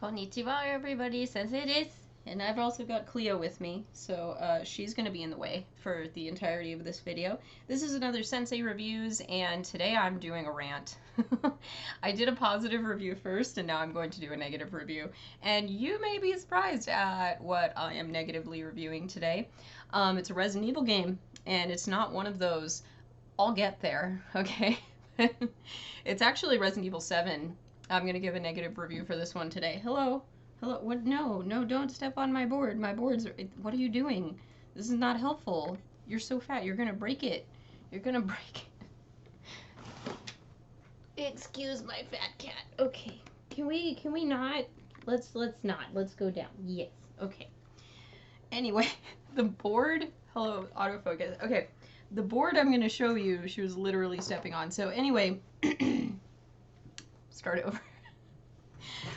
Konnichiwa, everybody. Sensei desu. And I've also got Cleo with me, so she's going to be in the way for the entirety of this video. This is another Sensei Reviews, and today I'm doing a rant. I did a positive review first, and now I'm going to do a negative review. And you may be surprised at what I am negatively reviewing today. It's a Resident Evil game, and it's not one of those, I'll get there, okay? It's actually Resident Evil 7. I'm going to give a negative review for this one today. Hello? Hello? What? No, don't step on my board. My boards are... What are you doing? This is not helpful. You're so fat. You're going to break it. You're going to break it. Excuse my fat cat. Okay. Can we not? Let's not. Let's go down. Yes. Okay. Anyway, the board... Hello, autofocus. Okay. The board I'm going to show you, she was literally stepping on. So anyway... Start over.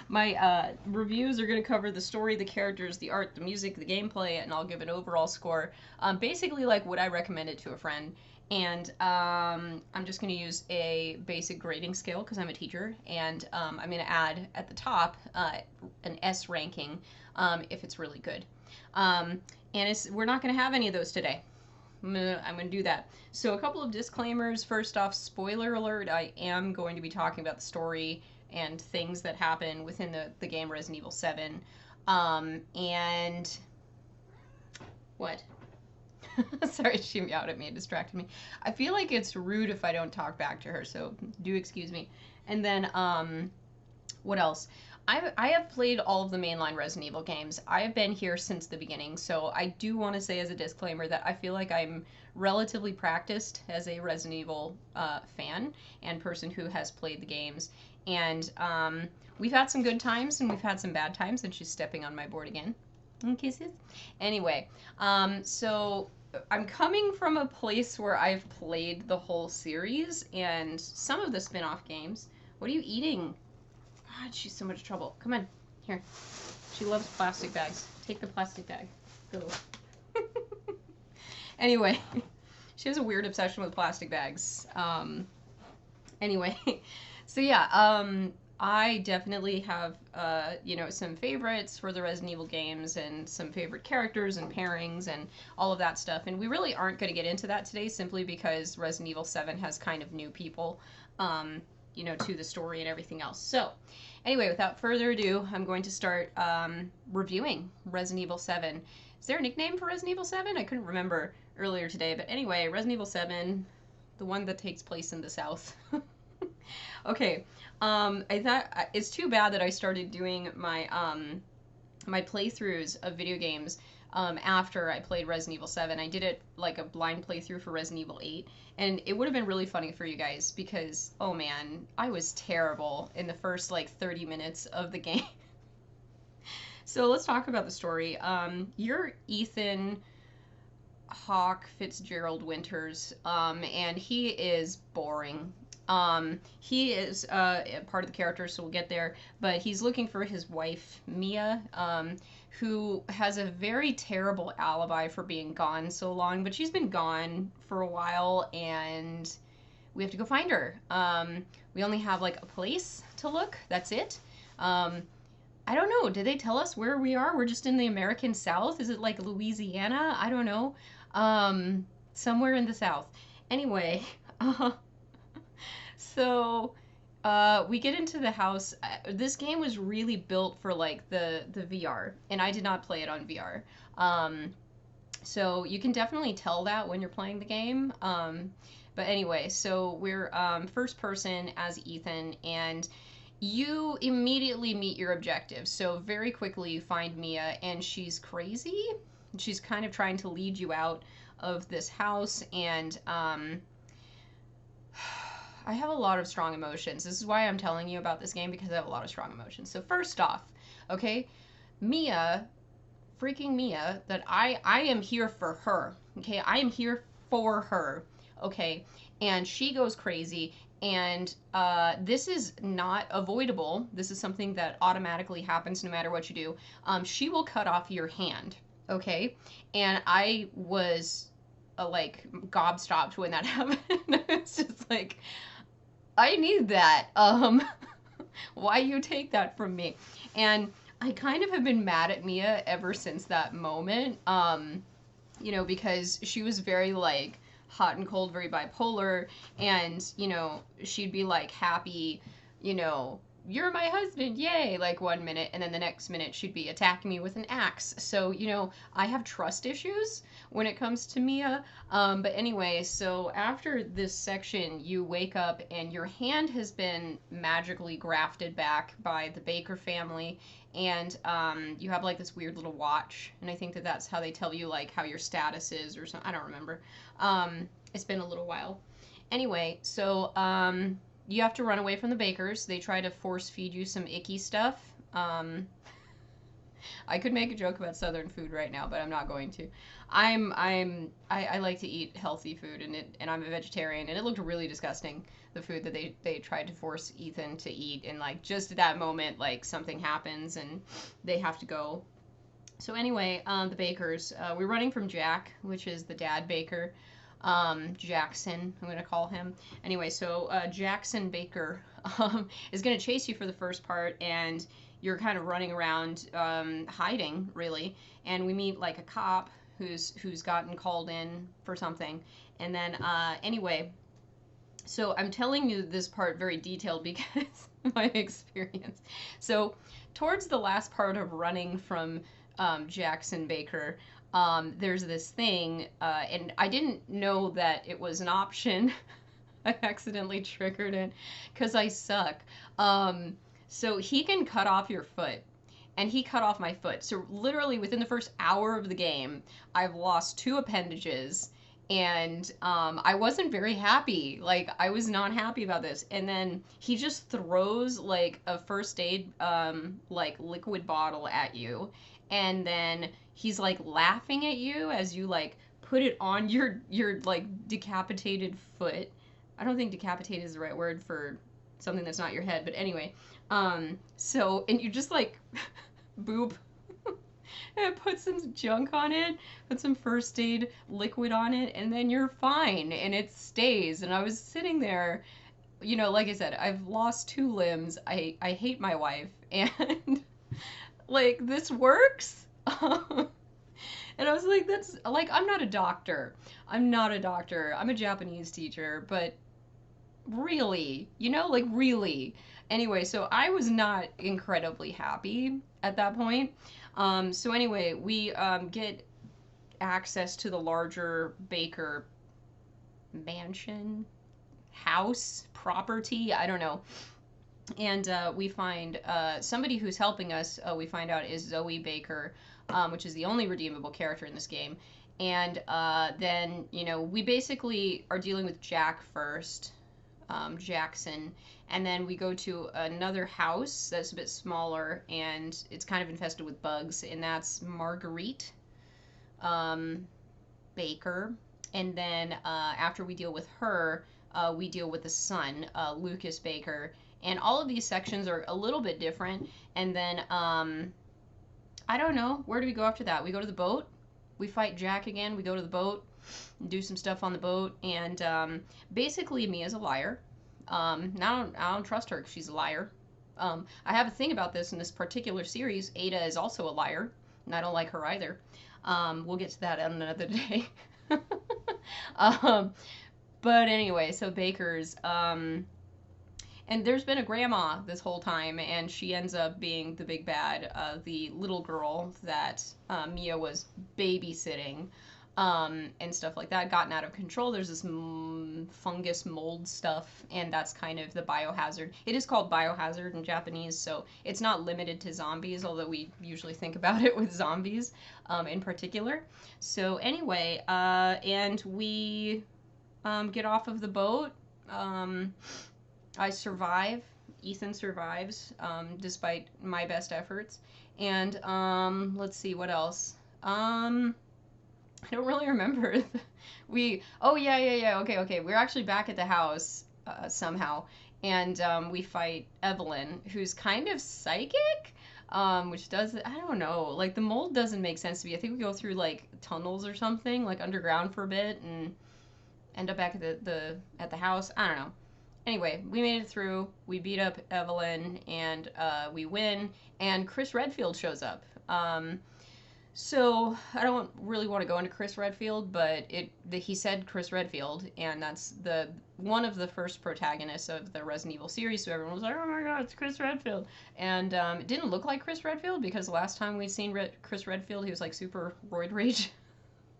My reviews are going to cover the story, the characters, the art, the music, the gameplay, and I'll give an overall score. Basically, like, would I recommend it to a friend? And I'm just going to use a basic grading scale because I'm a teacher, and I'm going to add at the top an S ranking if it's really good. And we're not going to have any of those today. I'm gonna do that. So a couple of disclaimers. First off, spoiler alert, I am going to be talking about the story and things that happen within the game Resident Evil 7. And... What? Sorry, she meowed at me and distracted me. I feel like it's rude if I don't talk back to her, so do excuse me. And then, what else? I have played all of the mainline Resident Evil games. I have been here since the beginning, so I do want to say as a disclaimer that I feel like I'm relatively practiced as a Resident Evil fan and person who has played the games. And we've had some good times and we've had some bad times, and she's stepping on my board again. Kisses. Anyway, so I'm coming from a place where I've played the whole series and some of the spin-off games. What are you eating? God, she's so much trouble. Come on, here. She loves plastic bags. Take the plastic bag. Go. Anyway, she has a weird obsession with plastic bags. Anyway, so yeah, I definitely have, you know, some favorites for the Resident Evil games and some favorite characters and pairings and all of that stuff. And we really aren't going to get into that today simply because Resident Evil 7 has kind of new people, you know, to the story and everything else. So, anyway, without further ado, I'm going to start reviewing Resident Evil 7. Is there a nickname for Resident Evil 7? I couldn't remember earlier today, but anyway, Resident Evil 7, the one that takes place in the South. Okay, I thought it's too bad that I started doing my my playthroughs of video games after I played Resident Evil 7. I did it like a blind playthrough for Resident Evil 8, and it would have been really funny for you guys because, oh man, I was terrible in the first like 30 minutes of the game. So let's talk about the story. You're Ethan Hawke Fitzgerald Winters, and he is boring. He is part of the character, so we'll get there, but he's looking for his wife, Mia, who has a very terrible alibi for being gone so long, but she's been gone for a while, and we have to go find her. We only have, like, a place to look. That's it. I don't know. Did they tell us where we are? We're just in the American South? Is it, like, Louisiana? I don't know. Somewhere in the South. Anyway, so... we get into the house. This game was really built for like the VR, and I did not play it on VR. So you can definitely tell that when you're playing the game. But anyway, so we're first person as Ethan, and you immediately meet your objective. So very quickly you find Mia, and she's crazy. She's kind of trying to lead you out of this house, and I have a lot of strong emotions. This is why I'm telling you about this game, because I have a lot of strong emotions. So first off, okay, Mia, freaking Mia, that I am here for her, okay? I am here for her, okay? And she goes crazy, and this is not avoidable. This is something that automatically happens no matter what you do. She will cut off your hand, okay? And I was like gobstopped when that happened. It's just like, I need that. Why you take that from me? And I kind of have been mad at Mia ever since that moment. Because she was very like hot and cold, very bipolar, and she'd be like happy, you know, you're my husband, yay, like 1 minute, and then the next minute she'd be attacking me with an axe. So, I have trust issues when it comes to Mia. But anyway, so after this section, you wake up and your hand has been magically grafted back by the Baker family, and you have like this weird little watch, and I think that that's how they tell you like how your status is or something. I don't remember. It's been a little while. Anyway, so you have to run away from the Bakers. They try to force feed you some icky stuff. I could make a joke about Southern food right now, but I'm not going to. I like to eat healthy food, and I'm a vegetarian, and it looked really disgusting, the food that they tried to force Ethan to eat, and like just at that moment, like something happens and they have to go. So anyway, the Bakers, we're running from Jack, which is the dad Baker. Jackson, I'm gonna call him. Anyway, so Jackson Baker is gonna chase you for the first part, and you're kind of running around hiding, really. And we meet like a cop who's gotten called in for something. And then anyway, so I'm telling you this part very detailed because of my experience. So towards the last part of running from Jackson Baker, there's this thing, and I didn't know that it was an option. I accidentally triggered it because I suck. So he can cut off your foot, and he cut off my foot. So literally within the first hour of the game, I've lost 2 appendages, and I wasn't very happy. Like, I was not happy about this. And then he just throws like a first aid like liquid bottle at you, and then he's like laughing at you as you like put it on your like decapitated foot. I don't think decapitated is the right word for something that's not your head, but anyway. So, and you just like boop and put some junk on it, put some first aid liquid on it, and then you're fine, and it stays. And I was sitting there, like I said, I've lost 2 limbs. I hate my wife, and like, this works? And I was like, that's like, I'm not a doctor. I'm not a doctor. I'm a Japanese teacher, but really, like, really. Anyway, so I was not incredibly happy at that point. So anyway, we get access to the larger Baker mansion, house, property, I don't know. And we find somebody who's helping us, we find out, is Zoe Baker, which is the only redeemable character in this game. And then, we basically are dealing with Jack first, Jackson, and then we go to another house that's a bit smaller, and it's kind of infested with bugs, and that's Marguerite Baker. And then after we deal with her, we deal with the son, Lucas Baker. And all of these sections are a little bit different. And then, I don't know, where do we go after that? We go to the boat, we fight Jack again, we go to the boat, do some stuff on the boat, and basically Mia's a liar. I don't trust her because she's a liar. I have a thing about this in this particular series. Ada is also a liar, and I don't like her either. We'll get to that on another day. But anyway, so Baker's, and there's been a grandma this whole time, and she ends up being the big bad, the little girl that Mia was babysitting, and stuff like that, gotten out of control. There's this fungus mold stuff, and that's kind of the biohazard. It is called biohazard in Japanese, so it's not limited to zombies, although we usually think about it with zombies in particular. So anyway, and we get off of the boat. I survive. Ethan survives, despite my best efforts. And let's see, what else? I don't really remember. Oh yeah. Okay. We're actually back at the house somehow, and we fight Evelyn, who's kind of psychic, which does, I don't know, like, the mold doesn't make sense to me. I think we go through like tunnels or something, like underground for a bit, and end up back at the house. I don't know. Anyway, we made it through. We beat up Evelyn, and we win. And Chris Redfield shows up. So I don't really want to go into Chris Redfield, but he said Chris Redfield, and that's the one of the first protagonists of the Resident Evil series. So everyone was like, "Oh my God, it's Chris Redfield!" And it didn't look like Chris Redfield because the last time we'd seen Chris Redfield, he was like super roid rage.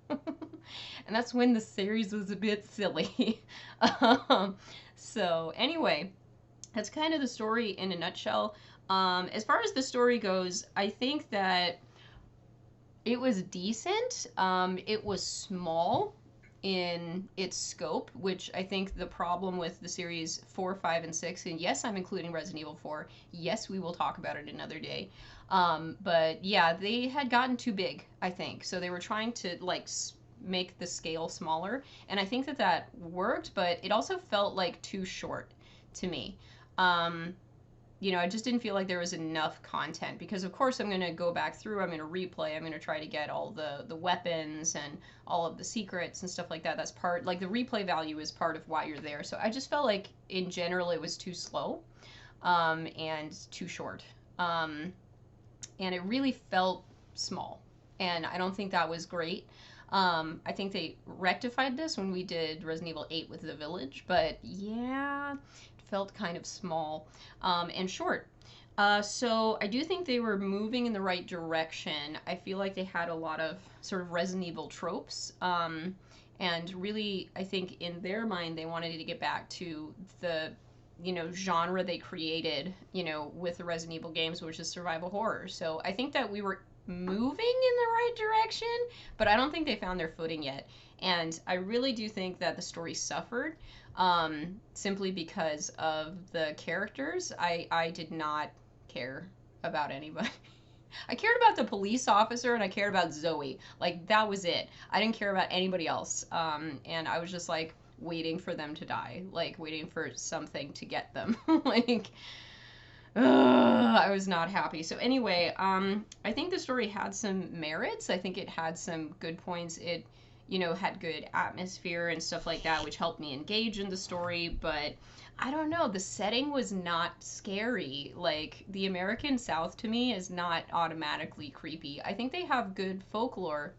And that's when the series was a bit silly. So anyway, that's kind of the story in a nutshell. As far as the story goes, I think that it was decent. It was small in its scope, which I think the problem with the series 4, 5, and 6, and yes, I'm including Resident Evil 4. Yes, we will talk about it another day. But yeah, they had gotten too big, I think. So they were trying to like make the scale smaller, and I think that that worked, but it also felt like too short to me. I just didn't feel like there was enough content because, of course, I'm going to go back through, I'm going to replay, I'm going to try to get all the weapons and all of the secrets and stuff like that. That's part, like, the replay value is part of why you're there. So I just felt like, in general, it was too slow and too short. And it really felt small. And I don't think that was great. I think they rectified this when we did Resident Evil 8 with the village, but yeah, it felt kind of small and short. So I do think they were moving in the right direction. I feel like they had a lot of sort of Resident Evil tropes. And really, I think in their mind, they wanted to get back to the genre they created, with the Resident Evil games, which is survival horror. So I think that we were moving in the right direction, but I don't think they found their footing yet. And I really do think that the story suffered simply because of the characters. I did not care about anybody. I cared about the police officer and I cared about Zoe. Like, that was it. I didn't care about anybody else. And I was just like waiting for them to die, like waiting for something to get them. Like, I was not happy. So anyway, I think the story had some merits. I think it had some good points. It, had good atmosphere and stuff like that, which helped me engage in the story. But I don't know, the setting was not scary. Like, the American South to me is not automatically creepy. I think they have good folklore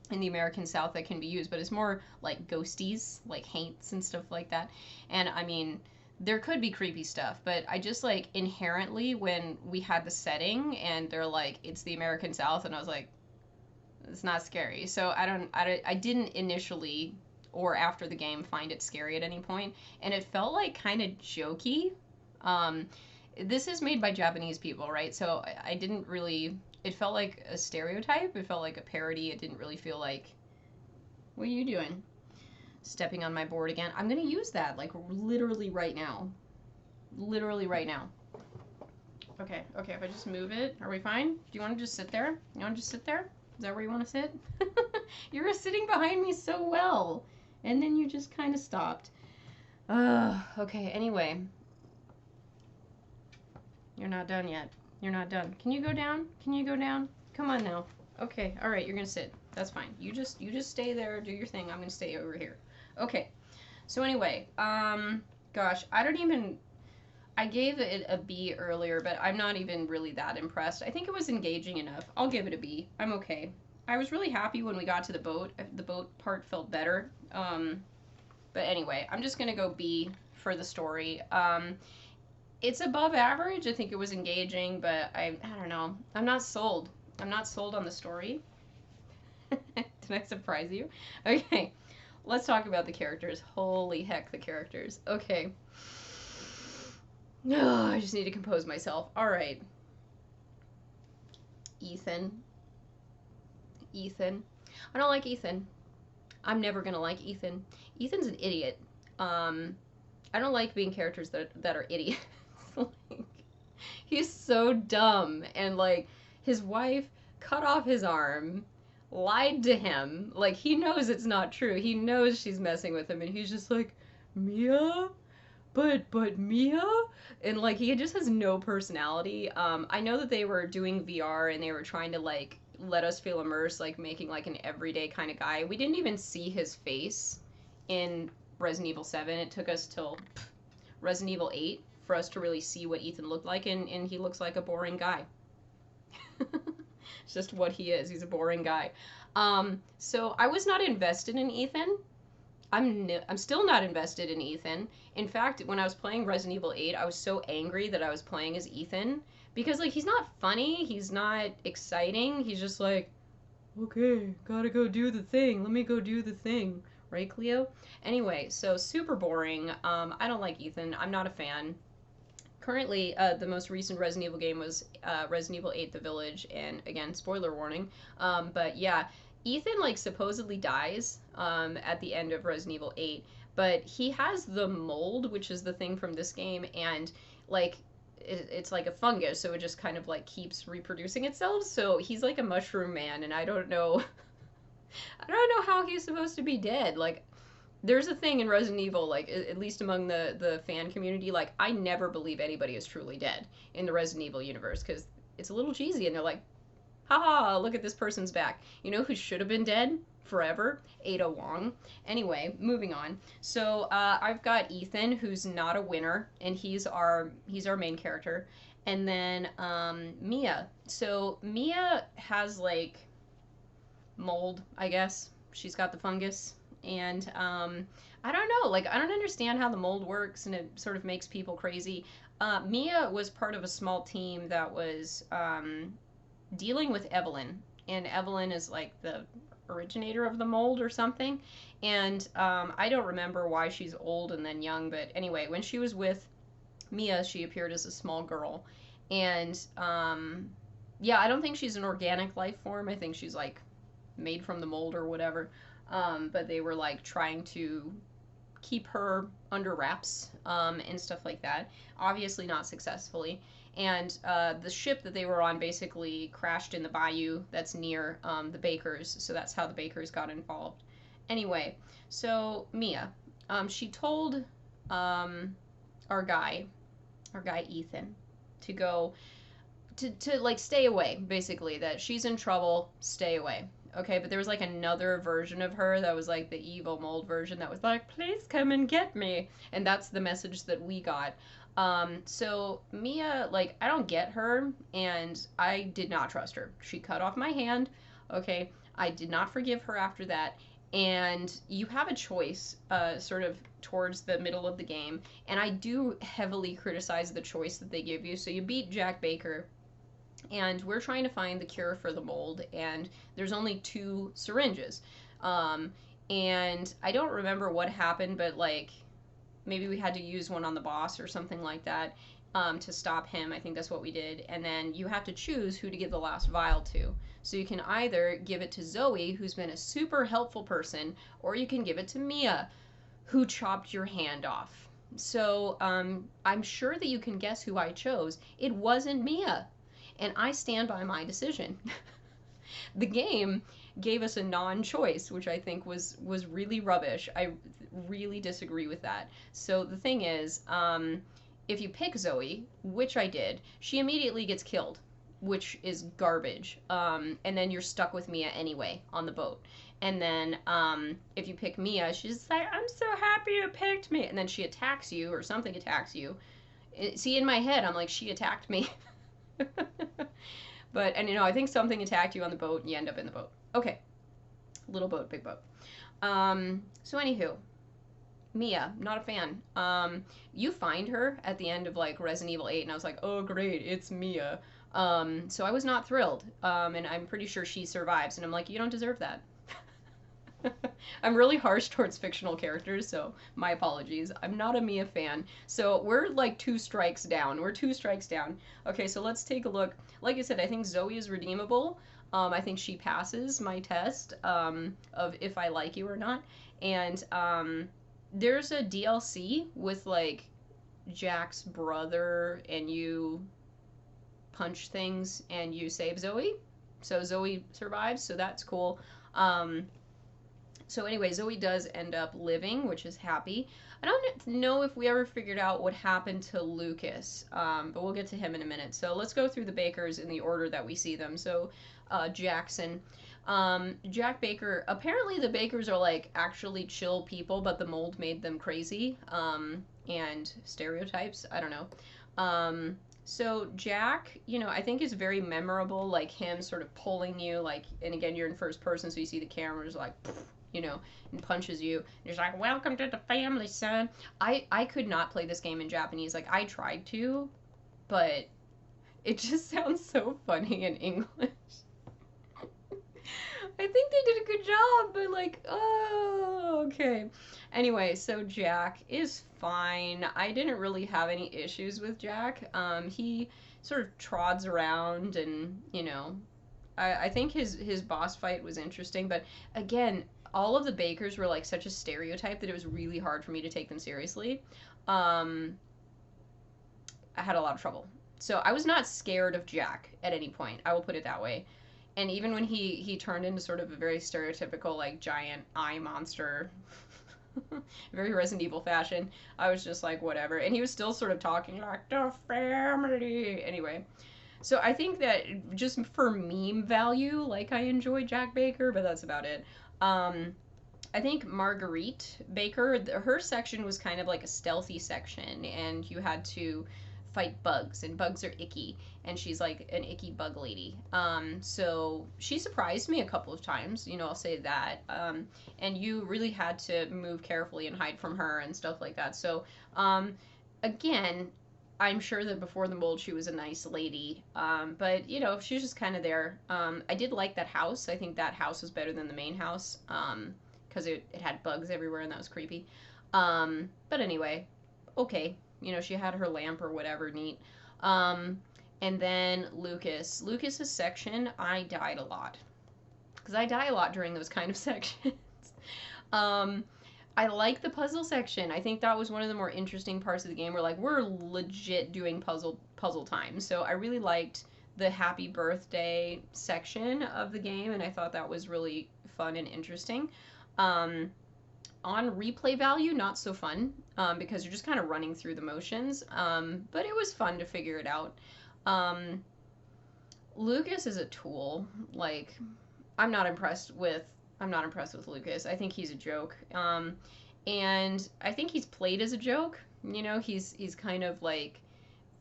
in the American South that can be used, but it's more like ghosties, like haints and stuff like that. And I mean, there could be creepy stuff, but I just like inherently when we had the setting and they're like, it's the American South, and I was like, it's not scary. So I didn't initially or after the game find it scary at any point, and it felt like kind of jokey. This is made by Japanese people, right? So I didn't really, it felt like a stereotype. It felt like a parody. It didn't really feel like, what are you doing? Stepping on my board again. I'm going to use that, like, literally right now. Literally right now. Okay, if I just move it, are we fine? Do you want to just sit there? You want to just sit there? Is that where you want to sit? You were sitting behind me so well, and then you just kind of stopped. Okay, anyway. You're not done yet. You're not done. Can you go down? Can you go down? Come on now. Okay, all right, you're going to sit. That's fine. You just stay there, do your thing. I'm going to stay over here. Okay. So anyway, gosh, I gave it a B earlier, but I'm not even really that impressed. I think it was engaging enough. I'll give it a B. I'm okay. I was really happy when we got to the boat. The boat part felt better. But anyway, I'm just going to go B for the story. It's above average. I think it was engaging, but I don't know. I'm not sold. I'm not sold on the story. Did I surprise you? Okay, let's talk about the characters. Holy heck, the characters. Okay. Oh, I just need to compose myself. All right. Ethan. I don't like Ethan. I'm never gonna like Ethan. Ethan's an idiot. I don't like being characters that are idiots. Like, he's so dumb, and like his wife cut off his arm, lied to him. Like, he knows it's not true. He knows she's messing with him, and he's just like, Mia? But Mia? And like, he just has no personality. I know that they were doing VR and they were trying to like let us feel immersed, like making like an everyday kind of guy. We didn't even see his face in Resident Evil 7. It took us till Resident Evil 8 for us to really see what Ethan looked like, and he looks like a boring guy. It's just what he is. He's a boring guy. So I was not invested in Ethan. I'm still not invested in Ethan. In fact, when I was playing Resident Evil 8, I was so angry that I was playing as Ethan because like he's not funny, he's not exciting. He's just like, "Okay, gotta go do the thing. Let me go do the thing." Right, Cleo? Anyway, so super boring. I don't like Ethan. I'm not a fan. Currently, the most recent Resident Evil game was Resident Evil 8 The Village, and again, spoiler warning. But yeah, Ethan, like, supposedly dies at the end of Resident Evil 8, but he has the mold, which is the thing from this game, and, like, it's like a fungus, so it just kind of, like, keeps reproducing itself, so he's like a mushroom man, and I don't know... I don't know how he's supposed to be dead. Like, there's a thing in Resident Evil, like at least among the fan community, like I never believe anybody is truly dead in the Resident Evil universe because it's a little cheesy, and they're like, haha, look at this person's back. You know who should have been dead forever? Ada Wong. Anyway, moving on. So I've got Ethan, who's not a winner, and he's our main character, and then Mia. So Mia has like mold, I guess. She's got the fungus. And I don't know, like, I don't understand how the mold works, and it sort of makes people crazy. Mia was part of a small team that was dealing with Evelyn, and Evelyn is like the originator of the mold or something. And I don't remember why she's old and then young, but anyway, when she was with Mia, she appeared as a small girl. And yeah, I don't think she's an organic life form. I think she's like made from the mold or whatever. But they were like trying to keep her under wraps and stuff like that. Obviously not successfully. And the ship that they were on basically crashed in the bayou that's near the Bakers, so that's how the Bakers got involved. Anyway, so Mia, she told our guy Ethan, to go to like stay away, basically, that she's in trouble, stay away. Okay, but there was like another version of her that was like the evil mold version that was like, please come and get me. And that's the message that we got. So Mia, like, I don't get her, and I did not trust her. She cut off my hand. Okay, I did not forgive her after that. And you have a choice, sort of towards the middle of the game, and I do heavily criticize the choice that they give you. So you beat Jack Baker, and we're trying to find the cure for the mold, and there's only 2 syringes. And I don't remember what happened, but like maybe we had to use one on the boss or something like that to stop him. I think that's what we did. And then you have to choose who to give the last vial to. So you can either give it to Zoe, who's been a super helpful person, or you can give it to Mia, who chopped your hand off. So I'm sure that you can guess who I chose. It wasn't Mia. And I stand by my decision. The game gave us a non-choice, which I think was really rubbish. I really disagree with that. So the thing is, if you pick Zoe, which I did, she immediately gets killed, which is garbage. And then you're stuck with Mia anyway on the boat. And then if you pick Mia, she's like, I'm so happy you picked me. And then she attacks you, or something attacks you. See, in my head, I'm like, she attacked me. But, and you know, I think something attacked you on the boat, and you end up in the boat. Okay. Little boat, big boat. So anywho, Mia, not a fan. You find her at the end of like Resident Evil 8, and I was like, oh great, it's Mia. So I was not thrilled. And I'm pretty sure she survives, and I'm like, you don't deserve that. I'm really harsh towards fictional characters, so my apologies. I'm not a Mia fan. So we're like 2 strikes down. We're 2 strikes down. Okay, so let's take a look. Like I said, I think Zoe is redeemable. I think she passes my test of if I like you or not. And there's a DLC with like Jack's brother, and you punch things and you save Zoe. So Zoe survives, so that's cool. So anyway, Zoe does end up living, which is happy. I don't know if we ever figured out what happened to Lucas, but we'll get to him in a minute. So let's go through the Bakers in the order that we see them. So Jackson. Jack Baker, apparently the Bakers are like actually chill people, but the mold made them crazy, and stereotypes. I don't know. So Jack, I think is very memorable, like him sort of pulling you, like, and again, you're in first person, so you see the cameras like, and punches you. And he's like, "Welcome to the family, son." I could not play this game in Japanese. Like, I tried to, but it just sounds so funny in English. I think they did a good job, but like, oh, okay. Anyway, so Jack is fine. I didn't really have any issues with Jack. He sort of trods around, and I think his boss fight was interesting, but again, all of the Bakers were like such a stereotype that it was really hard for me to take them seriously. I had a lot of trouble. So I was not scared of Jack at any point. I will put it that way. And even when he turned into sort of a very stereotypical like giant eye monster, very Resident Evil fashion, I was just like, whatever. And he was still sort of talking like the family. Anyway, so I think that just for meme value, like, I enjoy Jack Baker, but that's about it. I think Marguerite Baker, her section was kind of like a stealthy section, and you had to fight bugs, and bugs are icky, and she's like an icky bug lady. So she surprised me a couple of times, I'll say that. And you really had to move carefully and hide from her and stuff like that. So, again, I'm sure that before the mold she was a nice lady, but she's just kind of there. I did like that house. I think that house was better than the main house, because it had bugs everywhere and that was creepy. But anyway, okay, she had her lamp or whatever, neat. And then Lucas's section, I died a lot, because I die a lot during those kind of sections. I like the puzzle section. I think that was one of the more interesting parts of the game, where like we're legit doing puzzle time. So I really liked the happy birthday section of the game, and I thought that was really fun and interesting. On replay value, not so fun, because you're just kind of running through the motions, but it was fun to figure it out. Lucas is a tool. Like, I'm not impressed with Lucas. I think he's a joke. And I think he's played as a joke. He's kind of like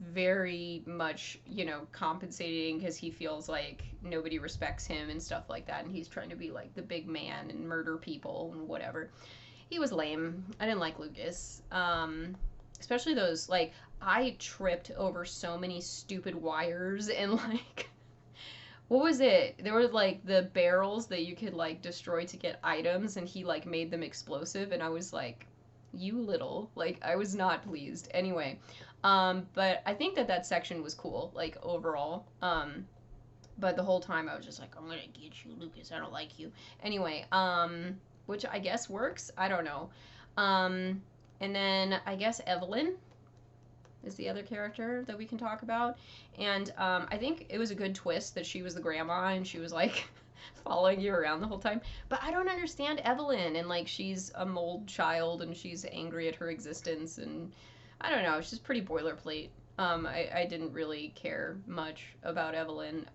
very much, compensating because he feels like nobody respects him and stuff like that, and he's trying to be like the big man and murder people and whatever. He was lame. I didn't like Lucas. Especially those, like, I tripped over so many stupid wires, and like, what was it? There were like the barrels that you could like destroy to get items, and he like made them explosive, and I was like, you little, like, I was not pleased. Anyway, but I think that section was cool, like, overall. But the whole time I was just like, I'm gonna get you, Lucas. I don't like you. Anyway, which I guess works. I don't know. And then I guess Evelyn is the other character that we can talk about. And I think it was a good twist that she was the grandma and she was like following you around the whole time. But I don't understand Evelyn, and like, she's a mold child and she's angry at her existence, and I don't know, it's just pretty boilerplate. I didn't really care much about Evelyn.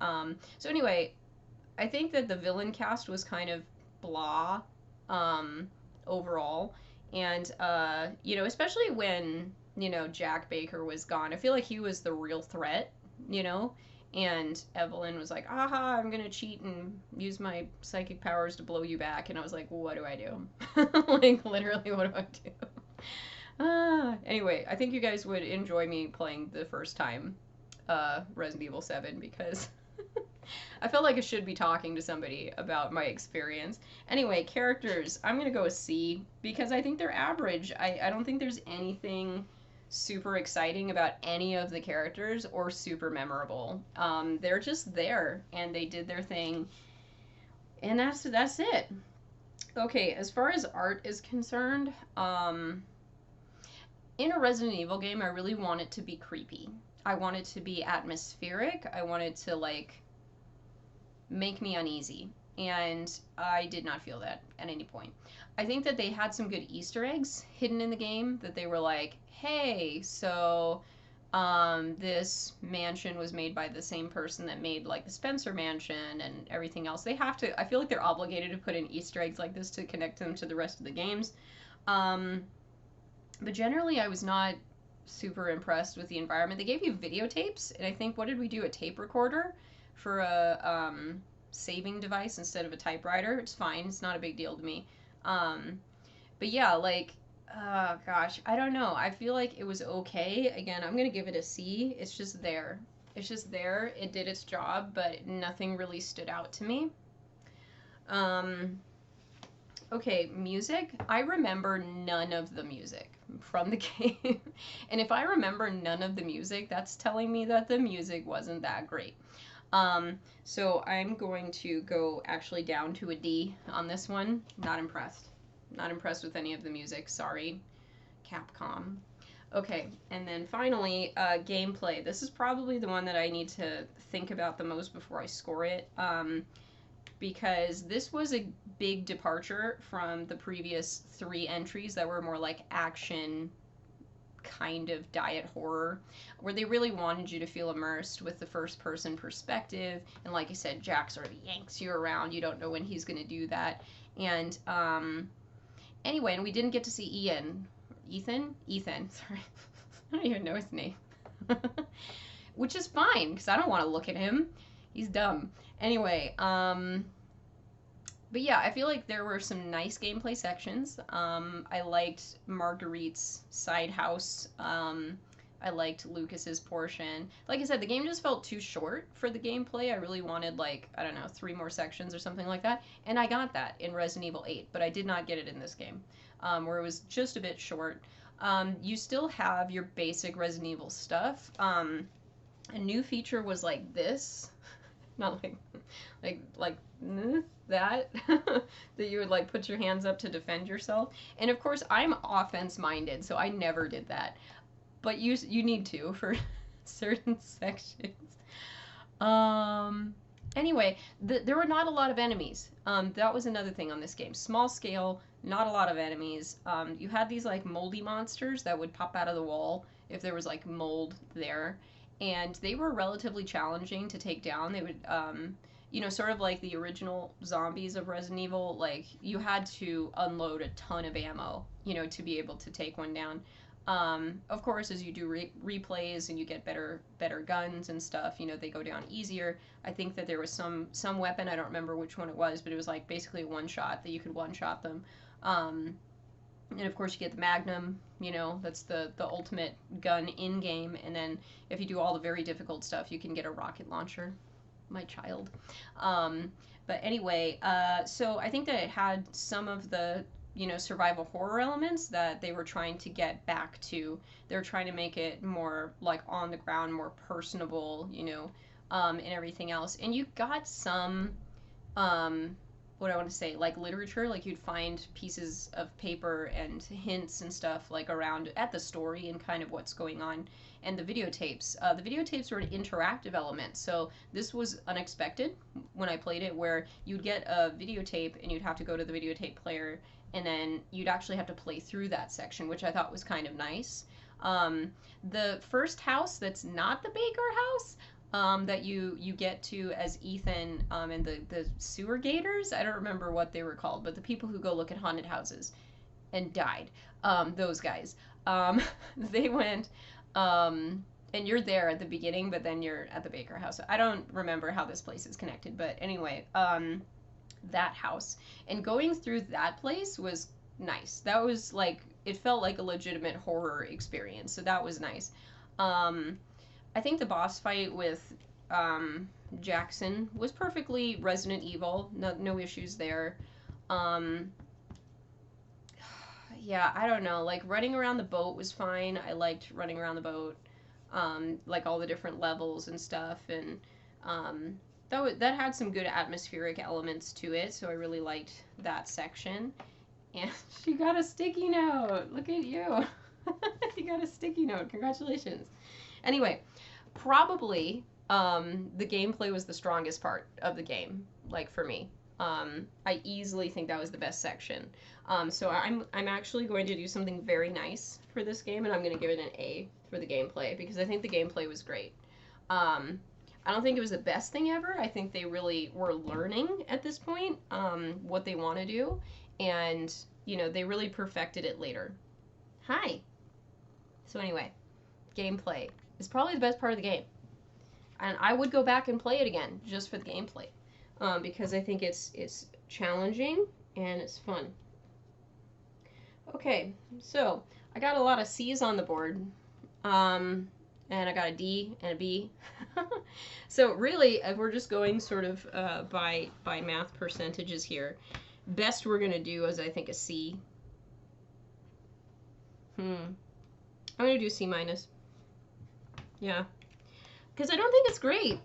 So anyway, I think that the villain cast was kind of blah, overall. And, especially when, Jack Baker was gone, I feel like he was the real threat, and Evelyn was like, aha, I'm gonna cheat and use my psychic powers to blow you back. And I was like, what do I do? Like, literally, what do I do? Anyway, I think you guys would enjoy me playing the first time Resident Evil 7, because I felt like I should be talking to somebody about my experience. Anyway, characters, I'm gonna go with C, because I think they're average. I don't think there's anything super exciting about any of the characters or super memorable. They're just there, and they did their thing, and that's it. Okay, as far as art is concerned, in a Resident Evil game, I really want it to be creepy. I want it to be atmospheric. I want it to, like, make me uneasy. and I did not feel that at any point. I think that they had some good Easter eggs hidden in the game that they were like, hey, so this mansion was made by the same person that made like the Spencer mansion and everything else. They have to, I feel like they're obligated to put in Easter eggs like this to connect them to the rest of the games. But generally, I was not super impressed with the environment. They gave you videotapes, and I think, what did we do? A tape recorder for a saving device instead of a typewriter. It's fine. It's not a big deal to me. But yeah, like, gosh, I don't know. I feel like it was okay. Again, I'm gonna give it a C. It's just there. It's just there. It did its job, but nothing really stood out to me. Okay, music. I remember none of the music from the game. And if I remember none of the music, that's telling me that the music wasn't that great. So I'm going to go actually down to a D on this one. Not impressed. Not impressed with any of the music. Sorry, Capcom. Okay, and then finally, gameplay. This is probably the one that I need to think about the most before I score it. Because this was a big departure from the previous 3 entries that were more like action kind of diet horror, where they really wanted you to feel immersed with the first person perspective. And like I said, Jack sort of yanks you around. You don't know when he's going to do that. And anyway, and we didn't get to see Ethan, sorry. I don't even know his name. Which is fine, because I don't want to look at him. He's dumb. Anyway, but yeah, I feel like there were some nice gameplay sections. I liked Marguerite's side house. I liked Lucas's portion. Like I said, the game just felt too short for the gameplay. I really wanted, like, I don't know, 3 more sections or something like that. And I got that in Resident Evil 8, but I did not get it in this game, where it was just a bit short. You still have your basic Resident Evil stuff. A new feature was like this. Not like that that you would like put your hands up to defend yourself. And of course, I'm offense minded, so I never did that. But you need to for certain sections. Anyway, there were not a lot of enemies. That was another thing on this game. Small scale, not a lot of enemies. You had these like moldy monsters that would pop out of the wall if there was like mold there. And they were relatively challenging to take down. They would, you know, sort of like the original zombies of Resident Evil, like, you had to unload a ton of ammo, you know, to be able to take one down. Of course, as you do replays and you get better guns and stuff, you know, they go down easier. I think that there was some weapon, I don't remember which one it was, but it was like basically a one-shot, that you could one-shot them. And of course you get the Magnum, you know, that's the ultimate gun in-game. And then if you do all the very difficult stuff, you can get a rocket launcher. My child. But anyway, so I think that it had some of the, you know, survival horror elements that they were trying to get back to. They were trying to make it more like on the ground, more personable, you know, and everything else. And you got some, what I want to say, like literature, like you'd find pieces of paper and hints and stuff like around at the story and kind of what's going on. And the videotapes were an interactive element, so this was unexpected when I played it, where you'd get a videotape and you'd have to go to the videotape player, and then you'd actually have to play through that section, which I thought was kind of nice. The first house that's not the Baker house, that you get to as Ethan, and the sewer gators, I don't remember what they were called, but the people who go look at haunted houses and died, those guys, they went, and you're there at the beginning, but then you're at the Baker house. I don't remember how this place is connected, but anyway, that house, and going through that place was nice. That was like, it felt like a legitimate horror experience, so that was nice. I think the boss fight with Jackson was perfectly Resident Evil. No issues there. Yeah, I don't know. Like, running around the boat was fine. I liked running around the boat. Like all the different levels and stuff. And that had some good atmospheric elements to it. So I really liked that section. And she got a sticky note. Look at you. You got a sticky note. Congratulations. Anyway, probably the gameplay was the strongest part of the game, like for me. I easily think that was the best section. So I'm actually going to do something very nice for this game, and I'm going to give it an A for the gameplay because I think the gameplay was great. I don't think it was the best thing ever. I think they really were learning at this point what they want to do, and you know they really perfected it later. Hi. So anyway, gameplay is probably the best part of the game, and I would go back and play it again just for the gameplay because I think it's challenging and it's fun. Okay, so I got a lot of C's on the board. And I got a D and a B. So really, if we're just going sort of by math percentages here, best we're gonna do is I think a C. I'm gonna do C minus. Yeah, because I don't think it's great.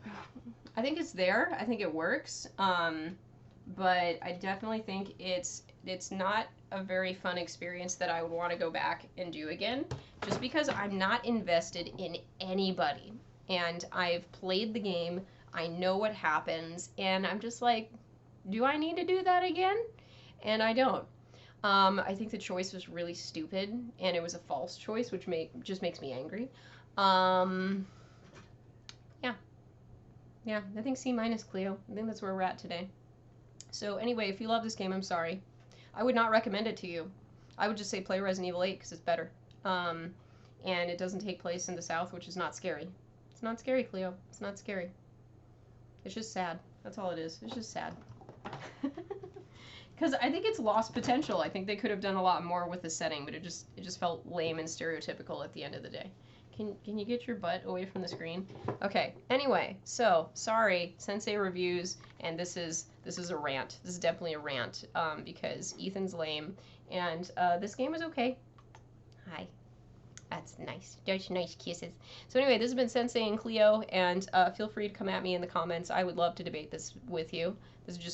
I think it's there. I think it works. But I definitely think it's not a very fun experience that I would want to go back and do again, just because I'm not invested in anybody. And I've played the game, I know what happens, and I'm just like, do I need to do that again? And I don't. I think the choice was really stupid, and it was a false choice, which just makes me angry. Yeah, I think C minus, Cleo. I think that's where we're at today. So anyway, if you love this game, I'm sorry. I would not recommend it to you. I would just say play Resident Evil 8 because it's better. And it doesn't take place in the South, which is not scary. It's not scary, Cleo. It's not scary. It's just sad. That's all it is. It's just sad. Because I think it's lost potential. I think they could have done a lot more with the setting, but it just felt lame and stereotypical at the end of the day. Can you get your butt away from the screen? Okay. Anyway, so sorry, Sensei reviews, and this is a rant. This is definitely a rant because Ethan's lame, and this game was okay. Hi. That's nice. Those nice kisses. So anyway, this has been Sensei and Cleo, and feel free to come at me in the comments. I would love to debate this with you. This is just